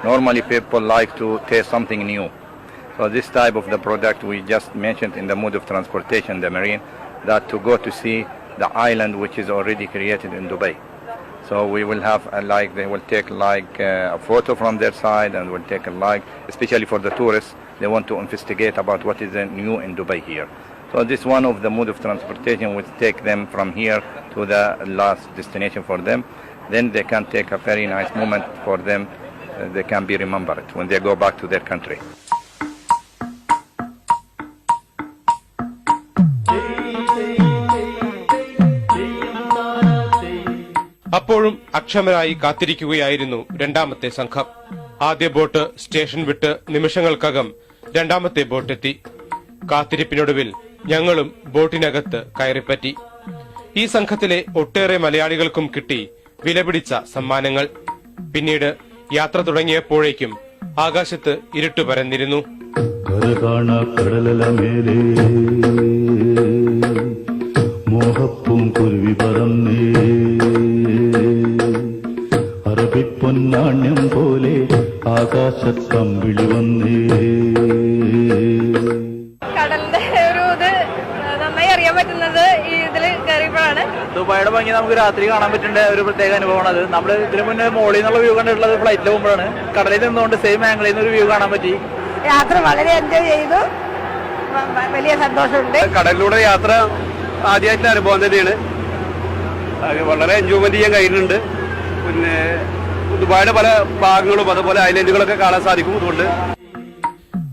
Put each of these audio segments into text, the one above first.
normally people like to taste something new. So this type of the product we just mentioned in the mode of transportation, the marine, that to go to see the island which is already created in Dubai. So we will have they will take a photo from their side and will take especially for the tourists, they want to investigate about what is new in Dubai here. So this one of the mode of transportation will take them from here to the last destination for them. Then they can take a very nice moment for them. They can be remembered when they go back to their country. അപ്പോഴും അക്ഷമരായി കാത്തിരിക്കുകയായിരുന്നു രണ്ടാമത്തെ സംഘം. ആദ്യ boat station വിട്ട് നിമിഷങ്ങൾക്കകം രണ്ടാമത്തെ ബോട്ടെത്തി. കാത്തിരിപ്പിനൊടുവിൽ ഞങ്ങളും ബോട്ടിനകത്ത് കയറിപ്പറ്റി. ഈ സംഘത്തിലെ ഒട്ടേറെ മലയാളികൾക്കും കിട്ടി വിലപിടിച്ച സമ്മാനങ്ങൾ. പിന്നീട് യാത്ര തുടങ്ങിയപ്പോഴേക്കും ആകാശത്ത് ഇരുട്ട് പരന്നിരുന്നു. പൊന്നാണ്യം പോലെ ആകാശത്തമ്പിളി വന്നേ. കടലിന്റെ ഒരു ഇത് നന്നായി അറിയാൻ പറ്റുന്നത് ഈ ഇതിൽ കയറിയപ്പോഴാണ്. ദുബായിയുടെ ഭംഗി നമുക്ക് രാത്രി കാണാൻ പറ്റേണ്ട ഒരു പ്രത്യേക അനുഭവമാണ് അത്. നമ്മൾ ഇതിനു മുന്നേ മോളിൽ നിന്നുള്ള വ്യൂ കണ്ടിട്ടുള്ളത് ഫ്ലൈറ്റിൽ പോകുമ്പോഴാണ്. കടലിൽ നിന്നുകൊണ്ട് സെയിം ആംഗിളിൽ നിന്ന് ഒരു വ്യൂ കാണാൻ പറ്റി. യാത്ര വളരെ എൻജോയ് ചെയ്തു, വലിയ സന്തോഷമുണ്ട്. കടലിലൂടെ യാത്ര ആദ്യമായിട്ടുള്ള അനുഭവം തന്നെയാണ്. വളരെ എൻജോയ്മെന്റ് ചെയ്യാൻ കഴിയുന്നുണ്ട്. പിന്നെ ദുബായിയുടെ പല ഭാഗങ്ങളും അതുപോലെ ഐലൻഡുകളൊക്കെ കാണാൻ സാധിക്കും. അതുകൊണ്ട്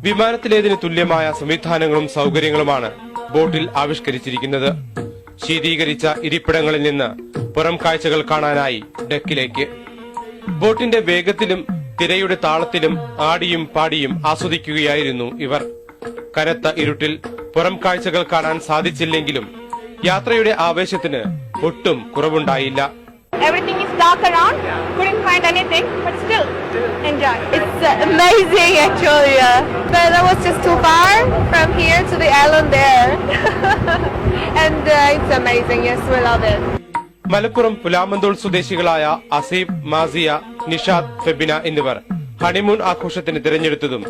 വിമാനത്തിലേതിന് തുല്യമായ സംവിധാനങ്ങളും സൗകര്യങ്ങളുമാണ് ബോട്ടിൽ ആവിഷ്കരിച്ചിരിക്കുന്നത്. ശീതീകരിച്ച ഇരിപ്പിടങ്ങളിൽ നിന്ന് പുറം കാഴ്ചകൾ കാണാനായി ഡെക്കിലേക്ക്. ബോട്ടിന്റെ വേഗത്തിലും തിരയുടെ താളത്തിലും ആടിയും പാടിയും ആസ്വദിക്കുകയായിരുന്നു ഇവർ. കനത്ത ഇരുട്ടിൽ പുറം കാഴ്ചകൾ കാണാൻ സാധിച്ചില്ലെങ്കിലും യാത്രയുടെ ആവേശത്തിന് ഒട്ടും കുറവുണ്ടായില്ല. Everything is dark around. Couldn't find anything, but still enjoy. It's amazing actually. But that was just too far from here to the island there. And it's amazing. Yes, we love it. Malappuram Pulamanthole സ്വദേശികളായ അസീബ്, മാസിയ, നിഷാദ്, ഫെബിന എന്നിവർ honeymoon ആഘോഷത്തിന് തിരഞ്ഞെടുത്തതും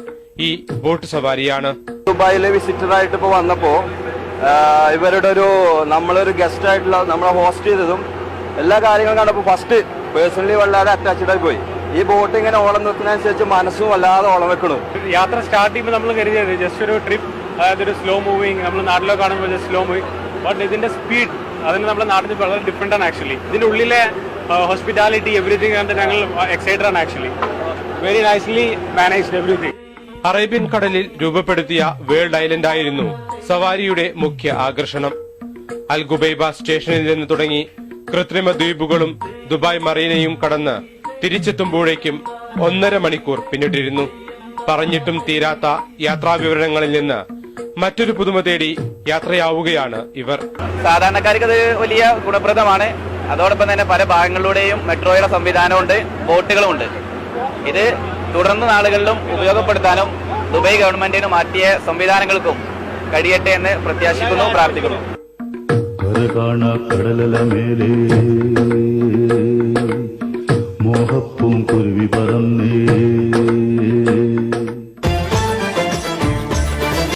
ഈ boat സവാരിയാണ്. ദുബായിലെ visitor ആയിട്ട് ഇപ്പൊ വന്നപ്പോ ഇവരുടെ നമ്മളൊരു ഗസ്റ്റ് ആയിട്ടുള്ള നമ്മളെ ഹോസ്റ്റ് ചെയ്തതും എല്ലാ കാര്യങ്ങളും കണ്ടപ്പോൾ ഫസ്റ്റ് പേഴ്സണലി വല്ലാതെ അറ്റാച്ച്ഡ് ആയി പോയി. ഈ ബോട്ട് ഇങ്ങനെ ഓളം നിർത്തുന്നതനുസരിച്ച് മനസ്സും വല്ലാതെ ഓളം വെക്കണു. യാത്ര സ്റ്റാർട്ട് ചെയ്യുമ്പോൾ നമ്മൾ കരുതിയത് ജസ്റ്റ് ഒരു ട്രിപ്പ്, അതായത് ഒരു സ്ലോ മൂവിങ്, നമ്മൾ നാട്ടിലോ കാണുമ്പോൾ സ്ലോ മൂവിങ്. ബട്ട് ഇതിന്റെ സ്പീഡ് അതിന് നമ്മുടെ നാട്ടിൽ വളരെ ഡിഫറെന്റ് ആണ് ആക്ച്വലി. ഇതിന്റെ ഉള്ളിലെ ഹോസ്പിറ്റാലിറ്റി എവറിഥിങ് കണ്ട് ഞങ്ങൾ എക്സൈറ്റഡ് ആണ് actually. Very nicely managed everything. Arabian കടലിൽ രൂപപ്പെടുത്തിയ വേൾഡ് ഐലൻഡ് ആയിരുന്നു സവാരിയുടെ മുഖ്യ ആകർഷണം. അൽ ഗുബൈബ സ്റ്റേഷനിൽ നിന്ന് തുടങ്ങി കൃത്രിമ ദ്വീപുകളും ദുബായ് മറീനയും കടന്ന് തിരിച്ചെത്തുമ്പോഴേക്കും 1.5 മണിക്കൂർ പിന്നിട്ടിരുന്നു. പറഞ്ഞിട്ടും തീരാത്ത യാത്രാ വിവരണങ്ങളിൽ നിന്ന് മറ്റൊരു പുതുമ തേടി യാത്രയാവുകയാണ് ഇവർ. സാധാരണക്കാർക്ക് അത് വലിയ ഗുണപ്രദമാണ്. അതോടൊപ്പം തന്നെ പല ഭാഗങ്ങളിലൂടെയും മെട്രോയുടെ സംവിധാനമുണ്ട്, ബോട്ടുകളുമുണ്ട്. ഇത് തുടർന്ന് നാളുകളിലും ഉപയോഗപ്പെടുത്താനും ദുബായ് ഗവൺമെന്റിന് മാറ്റിയ സംവിധാനങ്ങൾക്കും കഴിയട്ടെ എന്ന് പ്രത്യാശിക്കുന്നു, പ്രാർത്ഥിക്കുന്നു. കടലല മേലേ മോഹപ്പൂം കുരുവി പറന്നേ.